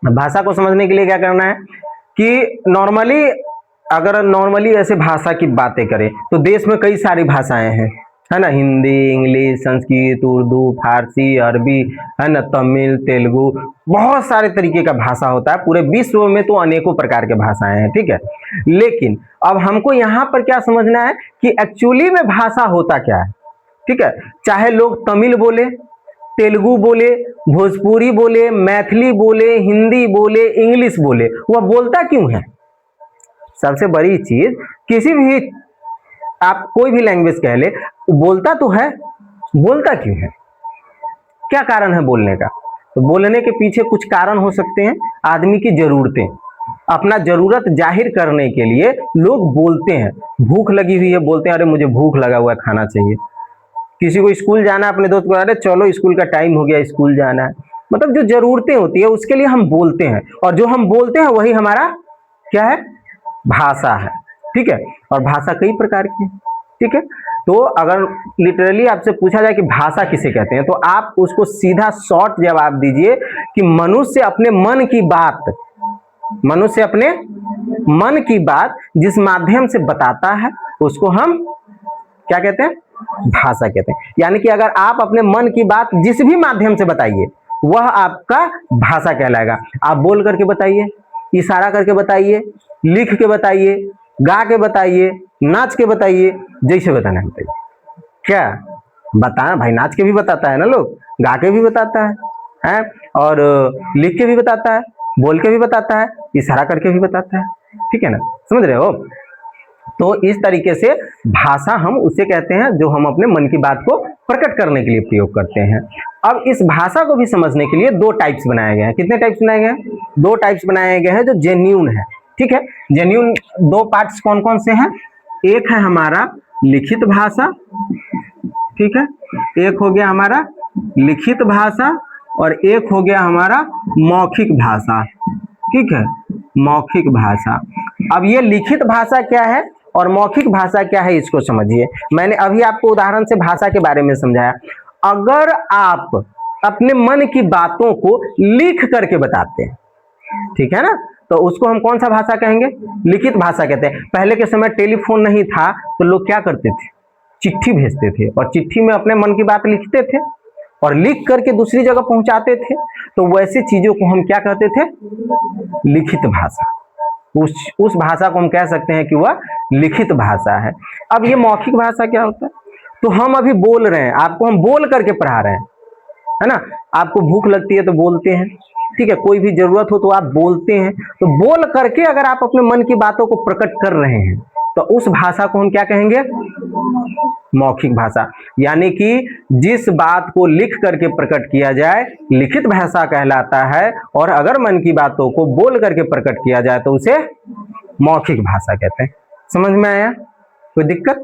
भाषा को समझने के लिए क्या करना है कि नॉर्मली, अगर नॉर्मली ऐसे भाषा की बातें करें तो देश में कई सारी भाषाएं हैं, है ना। हिंदी, इंग्लिश, संस्कृत, उर्दू, फारसी, अरबी, है ना, तमिल, तेलुगु, बहुत सारे तरीके का भाषा होता है। पूरे विश्व में तो अनेकों प्रकार के भाषाएं हैं, ठीक है। लेकिन अब हमको यहाँ पर क्या समझना है कि एक्चुअली में भाषा होता क्या है, ठीक है। चाहे लोग तमिल बोले, तेलुगु बोले, भोजपुरी बोले, मैथिली बोले, हिंदी बोले, इंग्लिश बोले, वह बोलता क्यों है? सबसे बड़ी चीज, किसी भी आप कोई भी लैंग्वेज कह ले, बोलता तो है, बोलता क्यों है? क्या कारण है बोलने का? तो बोलने के पीछे कुछ कारण हो सकते हैं। आदमी की जरूरतें, अपना जरूरत जाहिर करने के लिए लोग बोलते हैं। भूख लगी हुई है, बोलते हैं अरे मुझे भूख लगा हुआ है, खाना चाहिए। किसी को स्कूल जाना है, अपने दोस्त को अरे चलो स्कूल का टाइम हो गया, स्कूल जाना है। मतलब जो जरूरतें होती है उसके लिए हम बोलते हैं, और जो हम बोलते हैं वही हमारा क्या है? भाषा है, ठीक है। और भाषा कई प्रकार की है, ठीक है। तो अगर लिटरली आपसे पूछा जाए कि भाषा किसे कहते हैं, तो आप उसको सीधा शॉर्ट जवाब दीजिए कि मनुष्य अपने मन की बात, मनुष्य अपने मन की बात जिस माध्यम से बताता है उसको हम क्या कहते हैं? भाषा कहते हैं। यानी कि अगर आप अपने मन की बात जिस भी माध्यम से बताइए वह आपका भाषा कहलाएगा। आप बोल करके बताइए, इशारा करके बताइए, लिख के बताइए, गा के बताइए, नाच के बताइए, जैसे बताना है बताइए। क्या बताना भाई, नाच के भी बताता है ना लोग, गा के भी बताता है? और लिख के भी बताता है, बोल के भी बताता है, इशारा करके भी बताता है, ठीक है ना। समझ रहे हो? तो इस तरीके से भाषा हम उसे कहते हैं जो हम अपने मन की बात को प्रकट करने के लिए प्रयोग करते हैं। अब इस भाषा को भी समझने के लिए दो टाइप्स बनाए गए हैं। कितने टाइप्स बनाए गए हैं? दो टाइप्स बनाए गए हैं जो जेन्यून है, ठीक है। जेन्यून दो पार्ट्स कौन कौन से हैं? एक है हमारा लिखित भाषा, ठीक है, एक हो गया हमारा लिखित भाषा, और एक हो गया हमारा मौखिक भाषा, ठीक है, मौखिक भाषा। अब ये लिखित भाषा क्या है और मौखिक भाषा क्या है, इसको समझिए। मैंने अभी आपको उदाहरण से भाषा के बारे में समझाया। अगर आप अपने मन की बातों को लिख करके बताते हैं, ठीक है ना, तो उसको हम कौन सा भाषा कहेंगे? लिखित भाषा कहते हैं। पहले के समय टेलीफोन नहीं था तो लोग क्या करते थे? चिट्ठी भेजते थे, और चिट्ठी में अपने मन की बात लिखते थे और लिख करके दूसरी जगह पहुंचाते थे। तो वैसे चीजों को हम क्या कहते थे? लिखित भाषा। उस भाषा को हम कह सकते हैं कि वह लिखित भाषा है। अब ये मौखिक भाषा क्या होता है? तो हम अभी बोल रहे हैं, आपको हम बोल करके पढ़ा रहे हैं, है ना। आपको भूख लगती है तो बोलते हैं, ठीक है, कोई भी जरूरत हो तो आप बोलते हैं। तो बोल करके अगर आप अपने मन की बातों को प्रकट कर रहे हैं तो उस भाषा को हम क्या कहेंगे? मौखिक भाषा। यानी कि जिस बात को लिख करके प्रकट किया जाए लिखित भाषा कहलाता है, और अगर मन की बातों को बोल करके प्रकट किया जाए तो उसे मौखिक भाषा कहते हैं। समझ में आया? कोई दिक्कत?